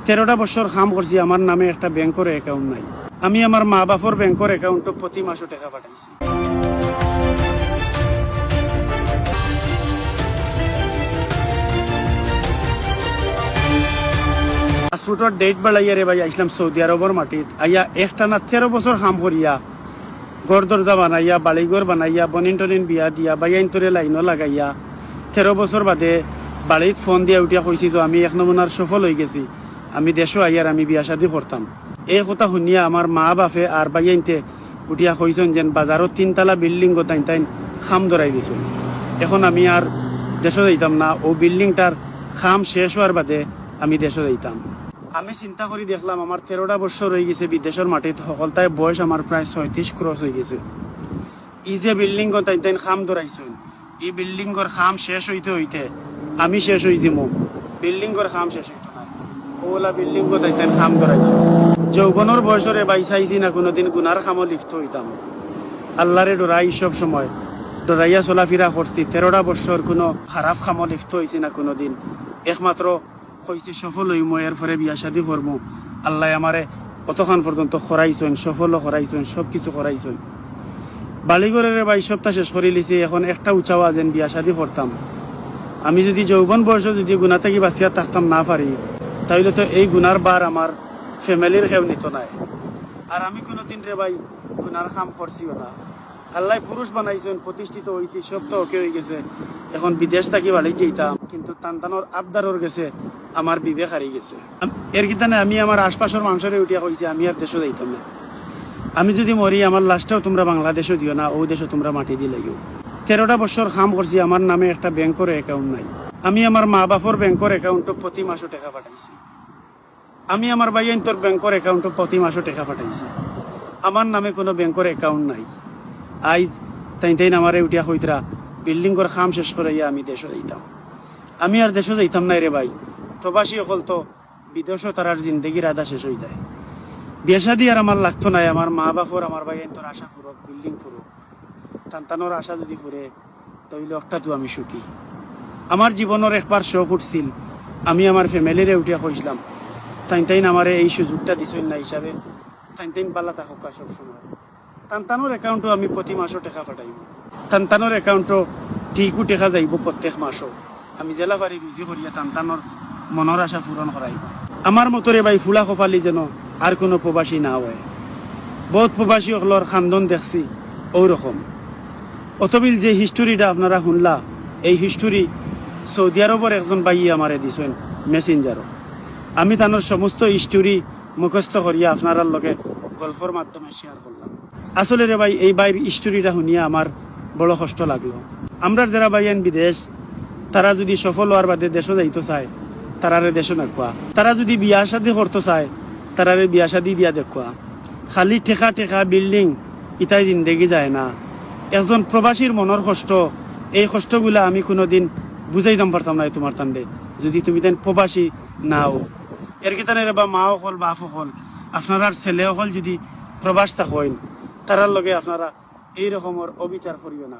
13টা বছর কাম করছি, আমার নামে একটা ব্যাংকের অ্যাকাউন্ট নাই। আমি আমার মা বাপর ব্যাংকের অ্যাকাউন্টে প্রতি মাসে টাকা পাঠাইছি। পাসপোর্টের ডেট বাড়াইয়া রে ভাই আইসলাম সৌদি আরবের মাটিত আইয়া একটানা 13 বছর কাম করিয়া ঘর দরজা বানাইয়া বাড়িঘর বানাইয়া বনিন টনিন বিয়া দিয়া বাইয়াইন তোরে লাইনও লাগাইয়া 13 বছর বাদে বাড়িত ফোন দিয়া উঠিয়া কইছি তো আমি 1 নমুনার সফল হয়ে গেছি, আমি দেশও আইয়ার আমি বিয়া শাদী করতাম। এই কথা শুনিয়া আমার মা বাপে আর বাইয়াইনতে উঠিয়া কইছেন যেন বাজারত 3 তলা বিল্ডিং গোটাইন তাইন খাম ধরাই দিছ। এখন আমি আর দেশও যাইতাম না, ও বিল্ডিংটার খাম শেষ হওয়ার বাদে আমি দেশও যাইতাম। আমি চিন্তা করি দেখলাম আমার 13টা বছর হয়ে গেছে বিদেশের মাটিত, সকলটাই বয়স আমার প্রায় 36 ক্রস হয়ে গেছে। এই যে বিল্ডিং তাই তাই খাম ধরাইছেন, এই বিল্ডিংর খাম শেষ হইতে হইতে আমি শেষ হয়ে দিব, বিল্ডিংর খাম শেষ হইতো না, ওলা বিল্ডিং তাই তাই খাম ধরাইছে। যৌবনের বয়সরে বাইসাইছি না কোনোদিন গুনার খামও লিপ্ত হইতাম। আল্লাহরে ডরাই সব সময় ডরাইয়া চলাফেরা করছি। 13টা বছর কোনো খারাপ খামও লিপ্ত হয়েছি না কোনোদিন। একমাত্র হয়েছে সফল হইম, এর পরে বিয়া শাদী করবো। আল্লাহ আমারে কতক্ষণ পর্যন্ত খরাইছেন, সফলও খরাইছেন, সব কিছু খরাইছেন। বালিগড়ের ভাই সপ্তাহ শেষ করে লিছি, এখন একটা উচাওয়া যেন বিয়া শাদী করতাম। আমি যদি যৌবন বয়স যদি গুণা থেকে বাঁচিয়া থাকতাম না পারি, তাহলে তো এই গুনার বার আমার ফ্যামিলির কেউ নিত নাই। আর আমি কোনোদিন রে ভাই গুনার কাম করছিও না। আল্লাহ পুরুষ বানাইছেন, প্রতিষ্ঠিত হয়েছি, সব তো ওকে হয়ে গেছে। এখন বিদেশ থাকি ভালোই যেতাম, কিন্তু টানটানোর আবদারর গেছে, আমার বিবেক হারিয়ে গেছে। এর কিতানে আমি আমার আশপাশের মানুষের উঠিয়া কইছি আমি আর দেশও যাইতাম না। আমি যদি মরি আমার লাশটাও তোমরা বাংলাদেশও দিও না, ও দেশও তোমরা মাটি দিলেও। 13টা বছর কাম করছি, আমার নামে একটা ব্যাংকের অ্যাকাউন্ট নাই। আমি আমার মা বাপর ব্যাংকের অ্যাকাউন্টে প্রতি মাসে টাকা পাঠাইছি। আমি আমার ভাইয়ান্তর ব্যাংকের অ্যাকাউন্টে প্রতি মাসে টাকা পাঠাইছি। আমার নামে কোনো ব্যাংকের অ্যাকাউন্ট নাই। আইজ তাই তাই আমারে উঠিয়া কইতরা বিল্ডিংর খাম শেষ করাইয়া আমি দেশও যাইতাম। আমি আর দেশও যাইতাম নাই রে ভাই। প্রবাসী অকল তো বিদেশও তারার জিন্দগির আদা শেষ হয়ে যায়। বিয়া শাদী আর আমার লাগতো নাই। আমার মা বাপর আমার ভাইয়ান্তর আশা ফুরক, বিল্ডিং ফুরক, সন্তানোর আশা যদি ফুরে তাইলে একটা তো আমি সুখী। আমার জীবনের একবার শখ উঠছিল, আমি আমার ফ্যামিলিরে উঠিয়া কইছিলাম তাই তাই আমারে এই সুযোগটা দিছেন না হিসাবে তাই তাই পাল্লা থাকুক সব সময়। সন্তানোর অ্যাকাউন্টও আমি প্রতি মাসও টাকা পাঠাইব, সন্তানোর অ্যাকাউন্টও ঠিকও টাকা যাইব প্রত্যেক মাসও। আমি জেলা পারি রুজি করিয়া সন্তানোর মনের আশা পূরণ করাইব। আমার মতরে ভাই ফুলা কপালি যেন আর কোনো প্রবাসী না হয়। বহুত প্রবাসী সকলের খান্দন দেখছি ওরকম। অতবিল যে হিস্টোরিটা আপনারা শুনলা, এই হিস্টোরি সৌদি আরবের একজন ভাই আমারে দিছেন মেসেঞ্জারও। আমি তানোর সমস্ত হিস্টোরি মুখস্থ করিয়া আপনার লগে গল্পের মাধ্যমে শেয়ার করলাম। আসলে রে ভাই এই বাইর স্টোরিটা শুনিয়া আমার বড় কষ্ট লাগলো। আমরা যারা ভাইয়ান বিদেশ, তারা যদি সফল হওয়ার বাদে দেশও যাইতে চায়, তারারে দেশও নাকুয়া। তারা যদি বিয়া শাদী করতে চায়, তারারে বিয়া শাদী দিয়া দেখুয়া। খালি ঠেকা ঠেকা বিল্ডিং ইতাই জিন্দেগি যায় না। একজন প্রবাসীর মনের কষ্ট, এই কষ্টগুলা আমি কোনোদিন বুঝাইতাম পারতাম না তোমার তান্ডে যদি তুমি তেন প্রবাসী নাও। এর কিতানে বা মা হল বাপ হল আপনার ছেলে হল যদি প্রবাস থাকেন, তারার লগে আপনারা এই রকমের অবিচার করিও না।